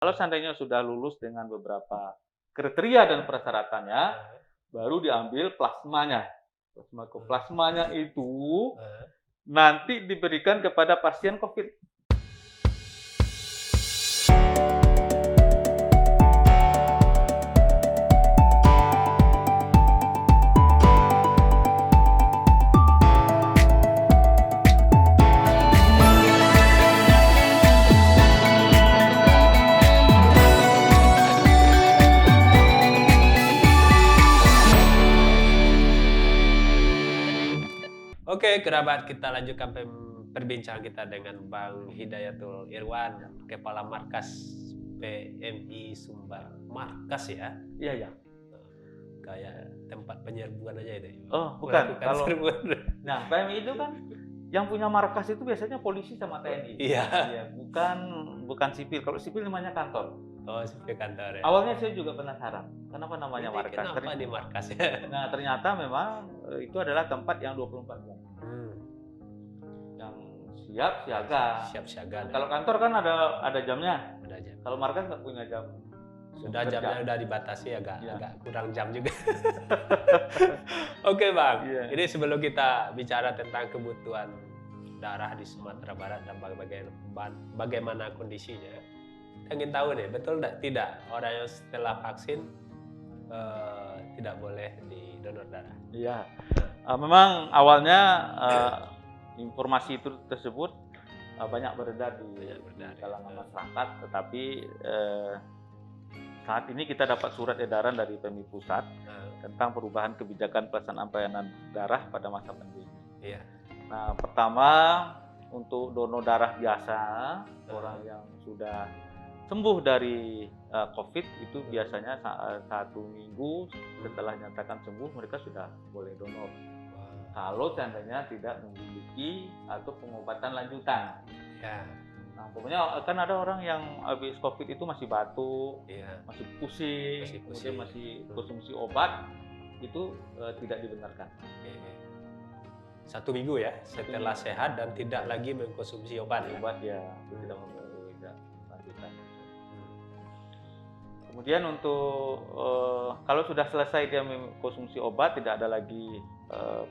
Kalau seandainya sudah lulus dengan beberapa kriteria dan persyaratannya, Heeh, baru diambil plasmanya. mmm, Plasmanya itu heeh. nanti diberikan kepada pasien COVID. Oke, kerabat, kita lanjutkan perbincangan kita dengan Bang Hidayatul Irwan, Kepala Markas PMI Sumbar. Markas ya? Iya, ya. Kayak tempat penyerbuan aja itu, Oh, bukan. melakukan Kalau serbuan. nah, PMI itu kan yang punya markas itu biasanya polisi sama TNI. Iya. Iya, bukan sipil. Kalau sipil namanya kantor. Oh, sipir kantor ya? Awalnya saya juga penasaran, kenapa namanya Ini markas? kenapa nih markas ya? Nah, ternyata memang itu adalah tempat yang 24 jam. Hmm, Yang siap siaga. siap siaga Kalau dan kantor kan ada jamnya. ada jam. Kalau markas nggak punya jam. Sudah Kerja. jamnya udah dibatasi agak Iya. agak kurang jam juga. Oke Bang, Iya. ini sebelum kita bicara tentang kebutuhan darah di Sumatera Barat dan bagaimana kondisinya, kita ingin tahu nih, betul tidak orang yang setelah vaksin tidak boleh didonor darah? Iya. Memang awalnya informasi itu tersebut banyak beredar di Banyak beredar, ya. kalangan masyarakat, tetapi saat ini kita dapat surat edaran dari PMI Pusat tentang perubahan kebijakan pelaksanaan pelayanan darah pada masa pandemi. Iya. Nah, pertama untuk donor darah biasa, orang yang sudah sembuh dari COVID itu biasanya 1 minggu setelah nyatakan sembuh mereka sudah boleh donor. Kalau seandainya tidak memiliki atau pengobatan lanjutan. Ya, Nah, pokoknya kan ada orang yang habis COVID itu masih batuk, iya. masih pusing, Masih pusing. kemudian masih konsumsi obat, itu tidak dibenarkan. Oke. 1 minggu ya setelah minggu. sehat dan tidak lagi mengkonsumsi obat ya. Obat ya, itu tidak lanjutan. Kemudian untuk kalau sudah selesai dia mengkonsumsi obat, tidak ada lagi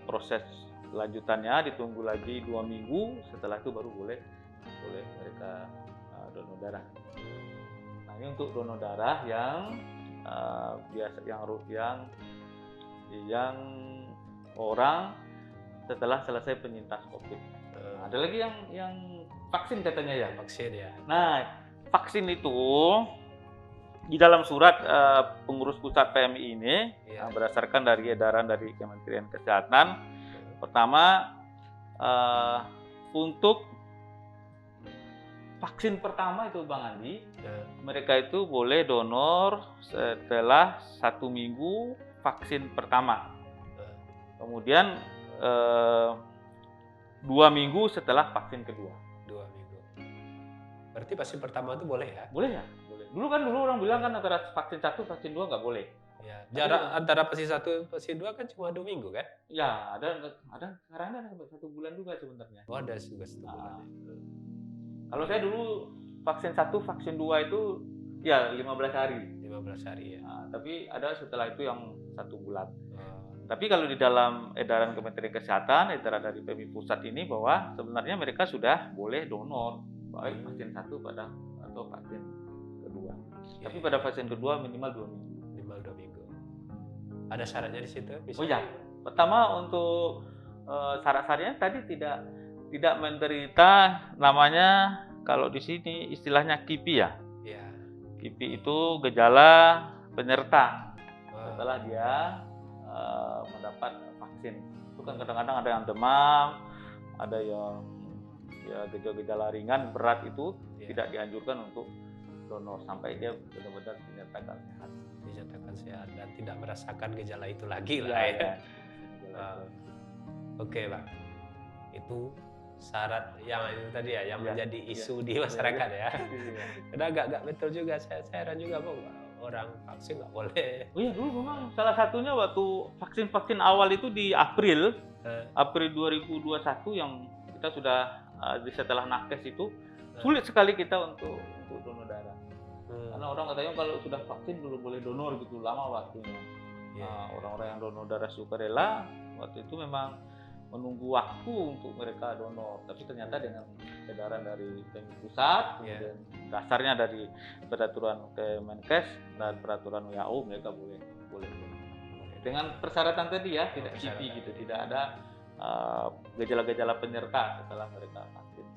proses lanjutannya, ditunggu lagi 2 minggu, setelah itu baru boleh mereka donor darah. Nah, ini untuk donor darah yang biasa yang orang setelah selesai penyintas COVID. Ada lagi yang vaksin katanya ya. Vaksin ya. Nah, vaksin itu di dalam surat pengurus pusat PMI ini Iya. berdasarkan dari edaran dari Kementerian Kesehatan, pertama untuk vaksin pertama itu Bang Andi, mereka itu boleh donor setelah 1 minggu vaksin pertama. Kemudian 2 minggu setelah vaksin kedua. 2 minggu. Berarti vaksin pertama itu boleh ya? Boleh ya? Boleh. Dulu orang bilang kan antara vaksin 1, vaksin 2 nggak boleh. Ya. Jarak antara vaksin 1 vaksin 2 kan cuma 2 minggu kan? Ya, sekarang ada sampai 1 bulan juga sebenarnya. Oh, ada juga 1 bulan. Kalau saya dulu vaksin 1, vaksin 2 itu ya 15 hari. 15 hari ya. Nah, tapi ada setelah itu yang 1 bulan. Tapi kalau di dalam edaran Kementerian Kesehatan, edaran dari PMI Pusat ini bahwa sebenarnya mereka sudah boleh donor baik vaksin 1 atau vaksin kedua. Tapi pada vaksin kedua minimal 2 minggu. Minimal 2 minggu. Ada syaratnya di situ? Oh ya, pertama untuk syarat-syaratnya tadi tidak menderita, namanya kalau di sini istilahnya KIPI ya. Iya. KIPI itu gejala penyerta setelah dia mendapat vaksin. Itu kan kadang-kadang ada yang demam, ada yang ya gejala-gejala ringan, berat itu tidak dianjurkan untuk donor sampai dia benar-benar dinyatakan sehat. Dinyatakan sehat dan tidak merasakan gejala itu lagi lah Ya, ya. ya. Oke Bang, itu syarat yang itu tadi ya, yang Ya, menjadi ya. isu di masyarakat ya. Iya. Karena agak betul juga, saya heran juga Bang, orang vaksin nggak boleh. Oh iya, dulu memang salah satunya waktu vaksin awal itu di April 2021 yang kita sudah setelah nakes itu sulit sekali kita untuk donor darah. orang katanya kalau sudah vaksin belum boleh donor gitu, lama waktunya. Orang-orang yang donor darah sukarela waktu itu memang menunggu waktu untuk mereka donor, tapi ternyata dengan edaran dari PMI pusat, kemudian dasarnya dari peraturan Kemenkes dan peraturan WHO mereka boleh dengan persyaratan tadi ya, tidak kipi gitu, tidak ada gejala-gejala penyerta setelah mereka vaksin.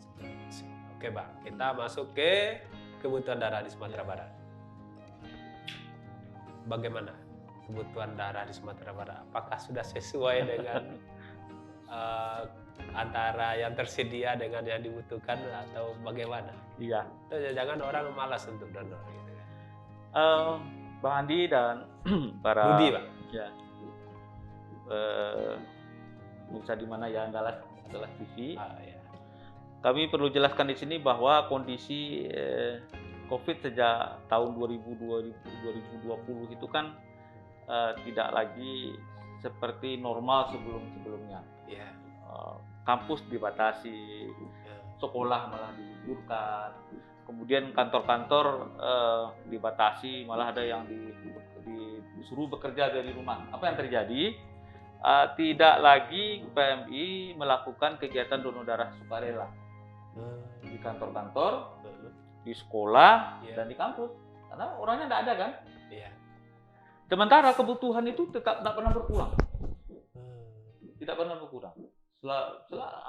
Oke Bang, kita masuk ke kebutuhan darah di Sumatera Barat. Bagaimana kebutuhan darah di Sumatera Barat? Apakah sudah sesuai dengan antara yang tersedia dengan yang dibutuhkan atau bagaimana? Iya. Jangan orang malas untuk donor gitu kan. Bang Andi dan para Budi, Pak. Ya. Bisa di mana ya adalah TV. Ya. Kami perlu jelaskan di sini bahwa kondisi COVID sejak tahun 2020 itu kan tidak lagi seperti normal sebelumnya. Ya. Kampus dibatasi, sekolah malah diliburkan, kemudian kantor-kantor dibatasi, malah ada yang disuruh bekerja dari rumah. Apa yang terjadi? Tidak lagi PMI melakukan kegiatan donor darah sukarela di kantor-kantor, di sekolah, dan di kampus, karena orangnya tidak ada kan. Sementara kebutuhan itu tetap tidak pernah berkurang, tidak pernah berkurang.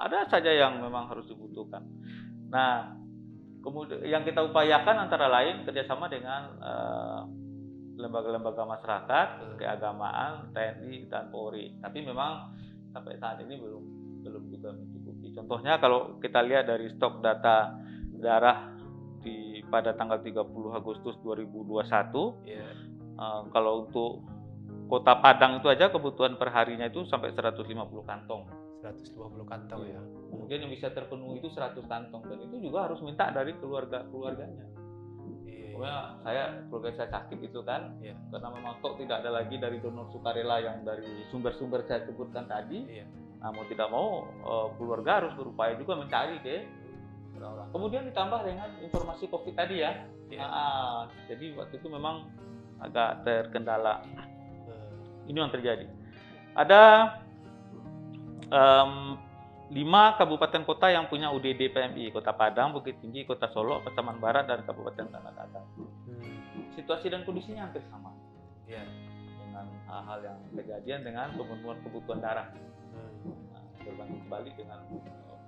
Ada saja yang memang harus dibutuhkan. Nah, kemudian yang kita upayakan antara lain kerjasama dengan lembaga-lembaga masyarakat, keagamaan, TNI dan Polri. Tapi memang sampai saat ini belum juga mencukupi. Contohnya kalau kita lihat dari stok data darah pada tanggal 30 Agustus 2021, kalau untuk Kota Padang itu aja kebutuhan per harinya itu sampai 150 kantong. 150 kantong ya. Kemudian yang bisa terpenuhi itu 100 kantong, dan itu juga harus minta dari keluarganya. Keluarga saya sakit itu kan, karena memang tidak ada lagi dari donor sukarela yang dari sumber-sumber saya sebutkan tadi. Nah, mau tidak mau keluarga harus berupaya juga mencari ke orang. Kemudian ditambah dengan informasi COVID tadi ya. Jadi waktu itu memang agak terkendala. Ini yang terjadi. Ada 5 kabupaten kota yang punya UDD PMI, Kota Padang, Bukit Tinggi, Kota Solo, Pasaman Barat, dan Kabupaten Tanah Datar. Situasi dan kondisinya hampir sama, dengan hal-hal yang kejadian dengan pemenuhan kebutuhan darah. Berbanding kembali dengan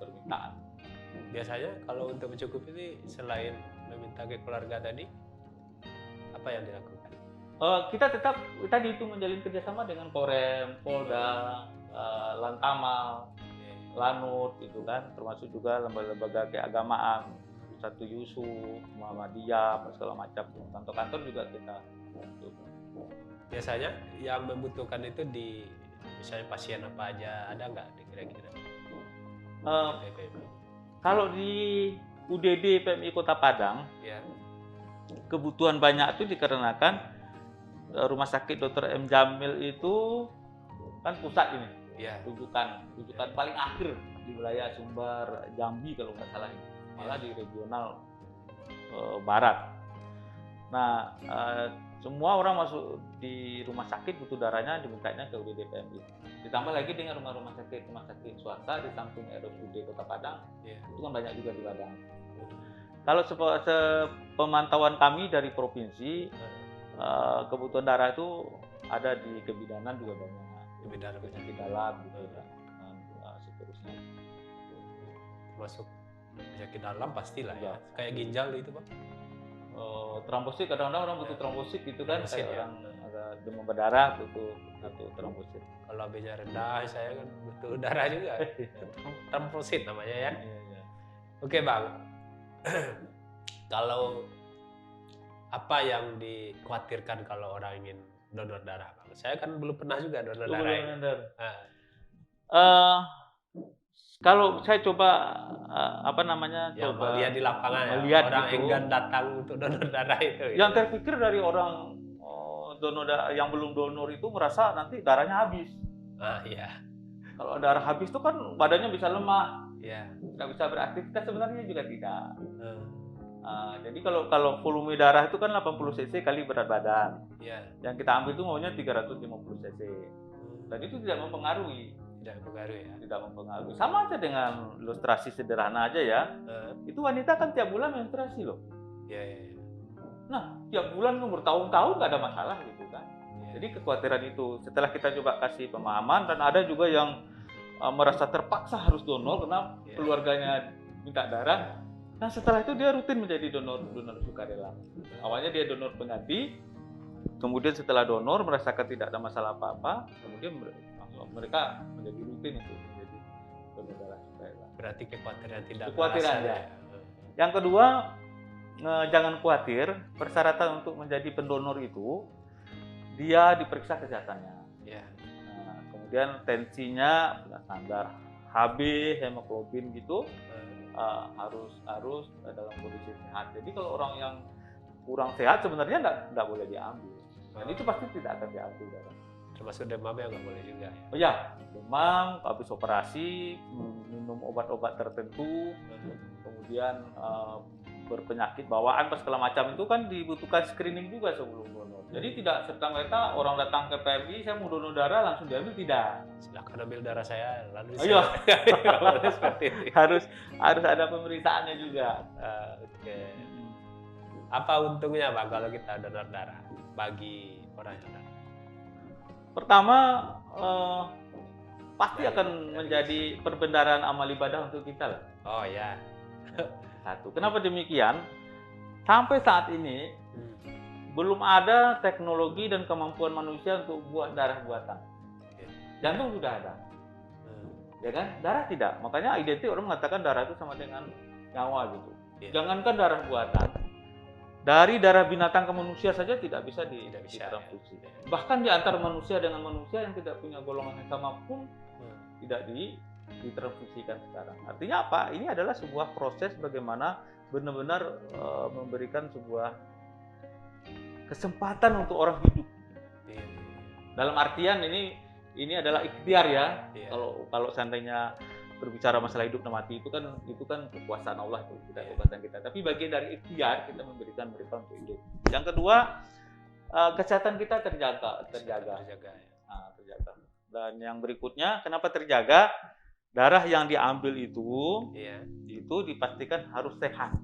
permintaan. Biasanya kalau untuk mencukupi ini selain meminta ke keluarga tadi, apa yang dilakukan? Kita tetap tadi itu menjalin kerjasama dengan Korem, Polda, Lantamal, Lanut gitu kan, termasuk juga lembaga-lembaga keagamaan, Satu Yusuf, Muhammadiyah, segala macam. Kantor-kantor juga kita. Biasanya yang membutuhkan itu di misalnya pasien apa aja, ada nggak kira-kira? Kalau di UDD PMI Kota Padang, kebutuhan banyak itu dikarenakan Rumah Sakit Dr. M. Jamil itu kan pusat ini, rujukan paling akhir di wilayah Sumbar, Jambi kalau nggak salah ini, malah di regional barat. Nah, semua orang masuk di rumah sakit butuh darahnya dimintanya ke UDD PMI. Ditambah lagi dengan rumah sakit swasta di samping RSUD Kota Padang, itu kan banyak juga di Padang. Kalau sepemantauan kami dari provinsi, kebutuhan darah itu ada di kebidanan juga banyak, penyakit dalam gitu dan seterusnya. Termasuk penyakit dalam pastilah ya. Kayak ginjal itu Pak. Trombosit, kadang-kadang orang butuh trombosit gitu kan, kayak orang agak demam berdarah butuh trombosit. Kalau AB-nya rendah, saya kan butuh darah juga. Trombosit namanya ya. Oke Bang, kalau apa yang dikhawatirkan kalau orang ingin donor darah Bang? Saya kan belum pernah juga donor darah. Kalau saya coba coba lihat di lapangan melihat orang gitu, enggan datang untuk donor darah itu. Yang terpikir dari orang donor yang belum donor itu merasa nanti darahnya habis. Kalau darah habis itu kan badannya bisa lemah, tidak bisa beraktivitas, sebenarnya juga tidak. Jadi kalau volume darah itu kan 80 cc kali berat badan. Ya. Yang kita ambil itu maunya 350 cc. Dan itu tidak mempengaruhi. Tidak mempengaruhi ya. Tidak mempengaruhi. Sama aja dengan ilustrasi sederhana aja ya. Itu wanita kan tiap bulan menstruasi loh. Iya, iya, iya. Nah, tiap bulan kan bertahun-tahun nggak ada masalah gitu kan. Iya. Jadi kekhawatiran itu setelah kita coba kasih pemahaman, dan ada juga yang merasa terpaksa harus donor karena Iya. keluarganya minta darah. Nah, setelah itu dia rutin menjadi donor sukarela. Awalnya dia donor pengganti, kemudian setelah donor merasakan tidak ada masalah apa-apa, kemudian mereka menjadi rutin untuk menjadi donor darah sukarela. Berarti kekhawatiran tidak Kekhawatiran beralasan ya. Yang kedua, jangan khawatir, persyaratan untuk menjadi pendonor itu dia diperiksa kesehatannya. Ya. Nah, kemudian tensinya standar, HB, hemoglobin gitu harus dalam kondisi sehat. Jadi kalau orang yang kurang sehat sebenarnya nggak boleh diambil. Dan itu pasti tidak akan diambil darah. Termasuk demam ya nggak boleh juga ya. Oh ya, demam, habis operasi, minum obat-obat tertentu, kemudian berpenyakit bawaan pas segala macam itu kan dibutuhkan screening juga sebelum donor. Jadi tidak serta-merta orang datang ke PMI, saya mau donor darah langsung diambil, tidak. Silakan ambil darah saya lalu Iya. seperti itu. harus ada pemeriksaannya juga. Oke. Apa untungnya Bang kalau kita donor darah bagi orang yang donor? Pertama, pasti akan menjadi perbendaharaan amal ibadah untuk kita lah. Oh ya. Satu. Kenapa demikian? Sampai saat ini belum ada teknologi dan kemampuan manusia untuk buat darah buatan. Jantung sudah ada, ya kan? Darah tidak. Makanya identik orang mengatakan darah itu sama dengan nyawa gitu. Jangankan darah buatan, dari darah binatang ke manusia saja tidak bisa ditransfusi. Bahkan di antara manusia dengan manusia yang tidak punya golongan yang sama pun tidak ditransfusikan sekarang. Artinya apa? Ini adalah sebuah proses bagaimana benar-benar memberikan sebuah kesempatan untuk orang hidup. Dalam artian ini adalah ikhtiar ya. Kalau seandainya berbicara masalah hidup dan mati itu kan kekuasaan Allah, itu tidak kekuasaan kita. Tapi bagian dari ikhtiar kita memberikan mereka untuk hidup. Yang kedua, kesehatan kita terjaga. Nah, terjaga. Dan yang berikutnya, kenapa terjaga? Darah yang diambil itu dipastikan harus sehat.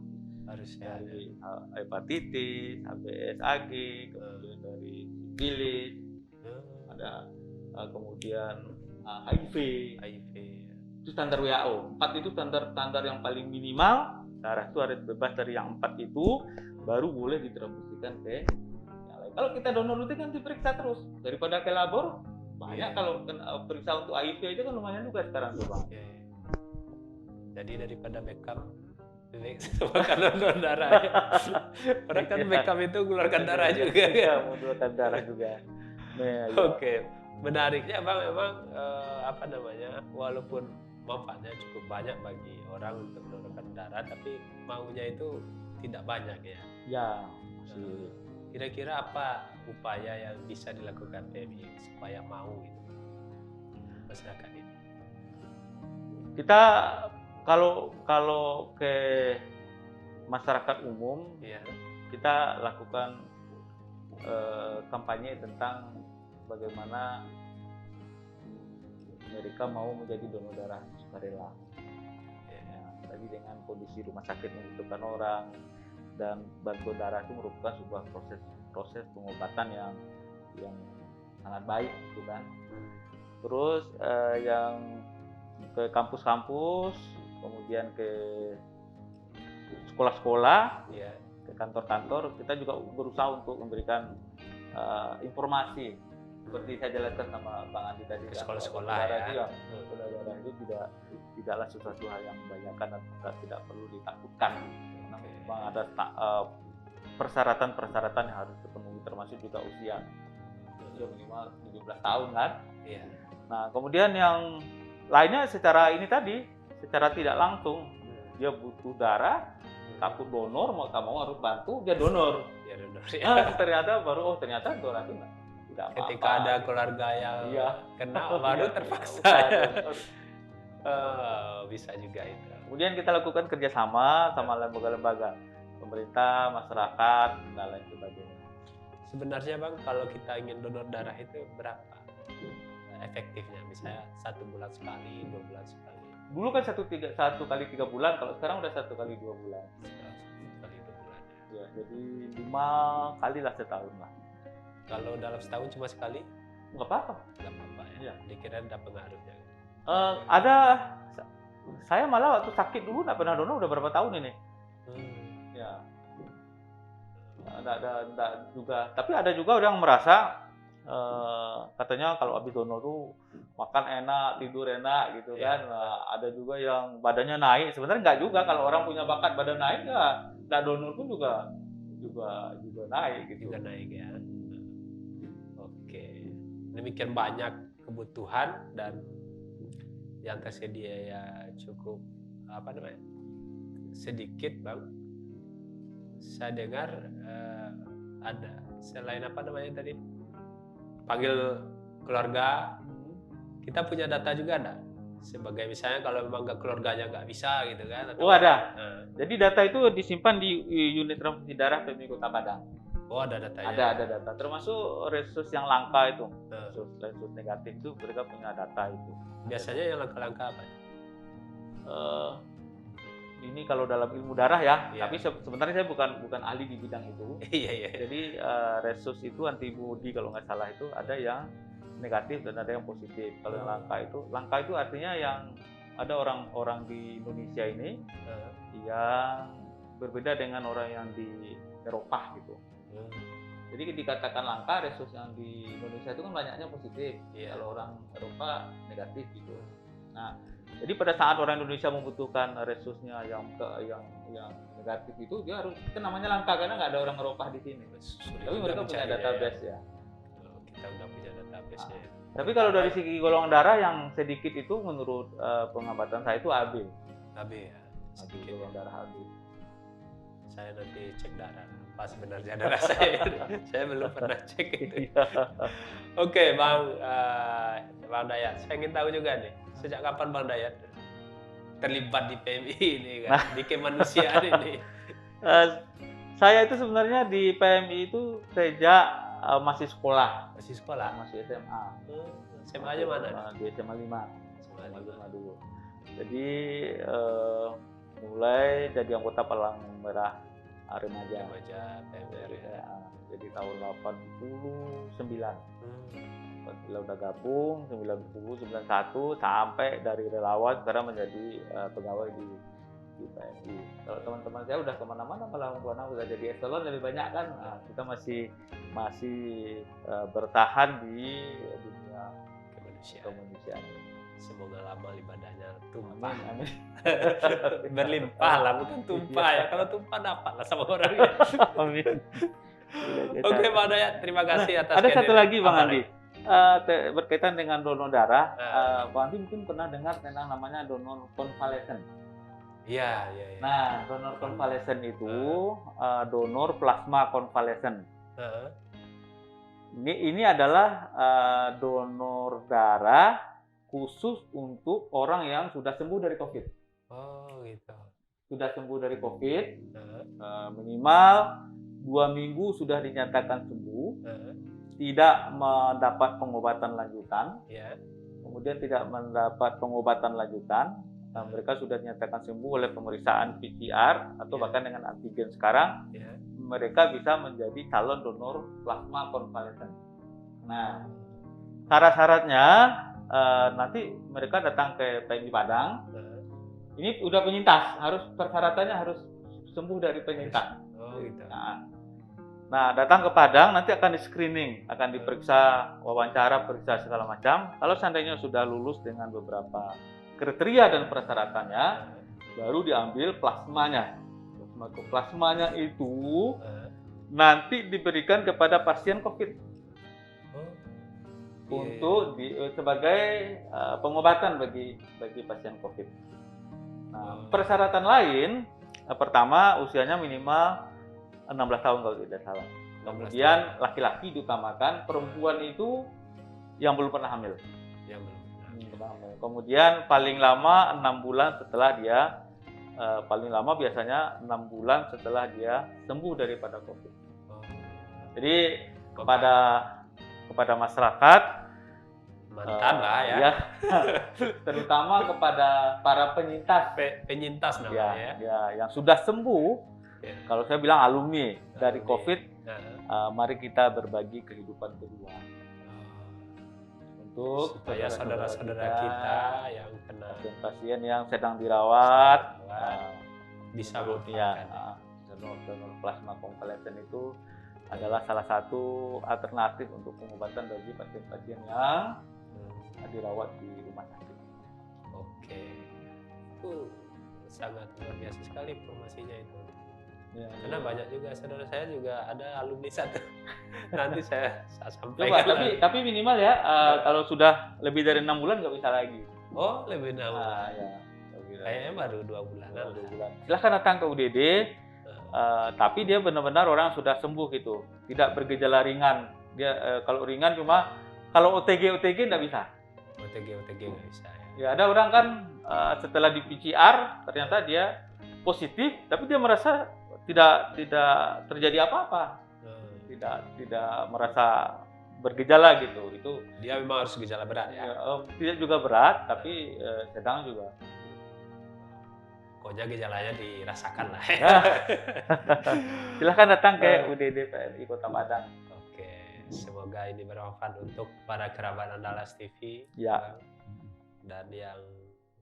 Dari hepatitis, HBsAg, kemudian dari sifilis, ada kemudian HIV. Itu standar WHO. 4 itu standar yang paling minimal. Darah itu harus bebas dari yang 4 itu, baru boleh ditransfusikan ke yang lain. Kalau kita donor rutin kan diperiksa terus, daripada ke labor banyak. Kalau periksa untuk HIV itu kan lumayan juga sekarang tuh Bang. Jadi daripada backup makan donor darah. Orang kan backup itu keluarkan darah juga. Iya, mengeluarkan darah juga. Nah, Oke. Menariknya Bang, memang walaupun manfaatnya cukup banyak bagi orang untuk mendonorkan darah, tapi maunya itu tidak banyak ya. Ya. Kira-kira apa upaya yang bisa dilakukan PMI supaya mau gitu masyarakat ini? Kita kalau ke masyarakat umum, kita lakukan kampanye tentang bagaimana mereka mau menjadi donor darah sukarela. Tadi dengan kondisi rumah sakit membutuhkan orang dan bantuan darah itu merupakan sebuah proses pengobatan yang sangat baik, gitu kan. Terus yang ke kampus-kampus, kemudian ke sekolah-sekolah, ke kantor-kantor, kita juga berusaha untuk memberikan informasi seperti saya jelaskan sama Bang Andi tadi. Sekolah-sekolah ya. Darah itu tidaklah sesuatu hal yang membahayakan dan tidak perlu ditakutkan. Memang ada persyaratan-persyaratan yang harus dipenuhi, termasuk juga usia minimal 17 tahun kan. Nah, kemudian yang lainnya secara tidak langsung dia butuh darah, takut donor, mau harus bantu, dia donor. Ternyata donor itu tidak apa-apa. Ketika ada keluarga yang kena baru terpaksa. Bisa juga itu. Kemudian kita lakukan kerjasama sama lembaga-lembaga. pemerintah, masyarakat, dan lain sebagainya. Sebenarnya Bang, kalau kita ingin donor darah itu berapa efektifnya? Misalnya 1 bulan sekali, 2 bulan sekali, Dulu kan satu kali 3 bulan, kalau sekarang udah 1 kali 2 bulan. 1 kali 2 bulan. Ya, jadi 5 kali lah setahun lah. Kalau dalam setahun cuma sekali, Nggak apa-apa. nggak apa-apa ya. Iya. Dikira ada pengaruhnya. Ada, saya malah waktu sakit dulu nggak pernah donor udah berapa tahun ini. Ya, ada juga. Tapi ada juga orang merasa katanya kalau habis donor tuh makan enak, tidur enak gitu Iya. kan. Nah, ada juga yang badannya naik. Sebenarnya nggak juga, kalau orang punya bakat badan naik ya, nggak donor pun juga naik gitu. Juga naik ya. Oke, demikian banyak kebutuhan dan yang tersedia ya cukup sedikit Bang. Saya dengar ada selain tadi panggil keluarga, kita punya data juga ada sebagai misalnya kalau memang keluarganya nggak bisa gitu kan? Oh ada. Jadi data itu disimpan di unit transfusi darah PMI Kota Padang. Oh ada datanya. Ada data, termasuk resus yang langka itu, resus negatif itu mereka punya data itu. Biasanya yang langka-langka apa? Ini kalau dalam ilmu darah ya, Iya. tapi sebenarnya saya bukan ahli di bidang itu. Iya. Jadi resus itu antibody kalau nggak salah itu ada yang negatif dan ada yang positif. Kalau yang langka itu artinya yang ada orang-orang di Indonesia ini yang berbeda dengan orang yang di Eropa gitu. Jadi dikatakan langka, resus yang di Indonesia itu kan banyaknya positif. Iya. Kalau orang Eropa negatif gitu. Nah, jadi pada saat orang Indonesia membutuhkan resusnya yang negatif itu, dia harus, itu namanya langka karena nggak ada orang Eropa di sini. Tapi mereka punya database ya. Kita udah punya database ya. Tapi kalau dari segi golongan darah yang sedikit itu menurut pengamatan saya itu AB. AB ya. AB, golongan darah AB. Saya nanti cek darah apa sebenarnya darah saya. Saya belum pernah cek itu. Oke Bang Dayat, saya ingin tahu juga nih, sejak kapan Bang Dayat terlibat di PMI ini kan, di kemanusiaan ini? Saya itu sebenarnya di PMI itu sejak masih sekolah. Masih sekolah? Masih SMA. SMA-nya mana? Di SMA 5. SMA 5 dulu. Jadi mulai jadi anggota Palang Merah Remaja PMR ya. Jadi tahun 89. Bila udah gabung 90, 91 sampai dari relawan sekarang menjadi pegawai di PMI. Kalau teman-teman saya udah kemana-mana, malah udah jadi eselon lebih banyak kan. Nah, kita masih bertahan di dunia kemanusiaan. Semoga lama ibadahnya tumpah. Amin. Berlimpah lah, bukan tumpah ya. Kalau tumpah dapat lah sama orang. Amin. Oke Bang Dayat, terima kasih atas ada satu lagi Bang Andi. lagi? Berkaitan dengan donor darah, Bang Andi mungkin pernah dengar tentang namanya donor konvalesen. Iya. Nah, donor konvalesen itu donor plasma konvalesen. Ini adalah donor darah khusus untuk orang yang sudah sembuh dari COVID. Oh gitu. Sudah sembuh dari COVID, minimal 2 minggu sudah dinyatakan sembuh, tidak mendapat pengobatan lanjutan, kemudian tidak mendapat pengobatan lanjutan, mereka sudah dinyatakan sembuh oleh pemeriksaan PCR atau bahkan dengan antigen sekarang, mereka bisa menjadi calon donor plasma konvalesen. Nah, syarat-syaratnya nanti mereka datang ke PMI Padang. Ini udah penyintas, persyaratannya harus sembuh dari penyintas. Oh gitu. Nah, datang ke Padang nanti akan di-screening, akan diperiksa, wawancara, periksa segala macam. Kalau seandainya sudah lulus dengan beberapa kriteria dan persyaratannya, baru diambil plasmanya. Plasmanya itu nanti diberikan kepada pasien COVID. Untuk sebagai pengobatan bagi pasien COVID. Nah, persyaratan lain, pertama usianya minimal 16 tahun kalau tidak salah. Kemudian laki-laki diutamakan, perempuan itu yang belum pernah hamil. Kemudian paling lama 6 bulan setelah dia paling lama biasanya 6 bulan setelah dia sembuh daripada COVID. Oh, Jadi kepada masyarakat, mantan lah ya. ya, terutama kepada para penyintas Penyintas ya, namanya ya. ya, yang sudah sembuh, Ya. kalau saya bilang alumni dari Alumni. COVID, Nah, mari kita berbagi kehidupan kedua untuk supaya saudara-saudara kita yang kena pasien-pasien yang sedang dirawat, bisa ya, manfaatkan. donor plasma konvalesen itu adalah salah satu alternatif untuk pengobatan bagi pasien-pasien yang dirawat di rumah sakit. Oke, itu sangat luar biasa sekali informasinya itu. Ya, Karena banyak juga saudara saya juga ada alumni satu. Nanti saya coba, sampaikan. tapi minimal ya, kalau sudah lebih dari 6 bulan nggak bisa lagi. Oh, lebih lama. Ya, lebih dari Kayaknya baru 2 bulanan lah. 2 bulan. Silahkan datang ke UDD, tapi dia benar-benar orang sudah sembuh gitu, tidak bergejala ringan. Dia kalau ringan cuma kalau OTG nggak bisa. OTG nggak bisa ya. Ya, ada orang kan setelah di PCR ternyata dia positif, tapi dia merasa tidak terjadi apa-apa, tidak merasa bergejala gitu. Itu Dia memang harus gejala berat ya. tidak juga berat, tapi sedang juga. Pokoknya gejalanya dirasakan lah. Silahkan datang ke UDD PMI Kota Padang. Oke, semoga ini bermanfaat untuk para kerabat Andalas TV. Ya. Bang. Dan yang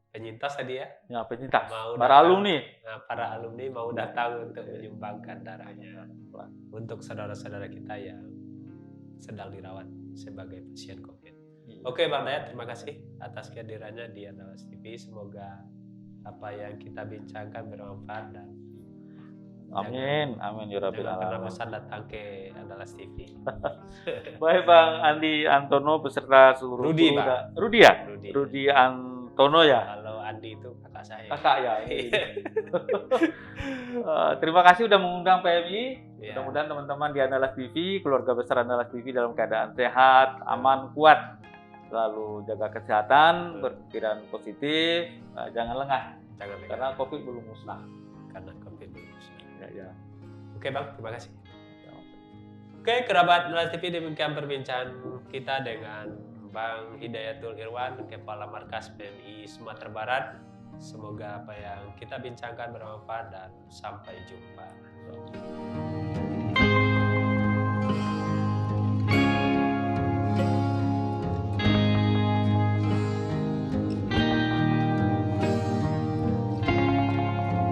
penyintas tadi ya. Ya, penyintas. Mau Para datang. alumni. Nah, para alumni mau datang untuk menyumbangkan darahnya untuk saudara-saudara kita yang sedang dirawat sebagai pasien COVID. Oke, Bang Dayat, terima kasih atas kehadirannya di Andalas TV. Semoga apa yang kita bincangkan bermanfaat dan Amin, amin ya rabbil jangan pernah alamin. bosan datang ke Andalas TV. Baik Bang Andi Antono beserta seluruh Rudi, kru Pak. Rudi ya? Rudi. Rudi Antono ya? Kalau Andi itu kakak saya. Kakak ya. Terima kasih udah mengundang PMI. Ya. Mudah-mudahan teman-teman di Andalas TV, keluarga besar Andalas TV dalam keadaan sehat, aman, kuat. Selalu jaga kesehatan, berpikiran positif, jangan lengah. Jangan lupa. Karena COVID belum musnah. Karena COVID belum. Ya. Oke Bang, terima kasih. Oke, kerabat Andalas TV, demikian perbincangan kita dengan Bang Hidayatul Irwan, Kepala Markas PMI Sumatera Barat. Semoga apa yang kita bincangkan bermanfaat dan sampai jumpa.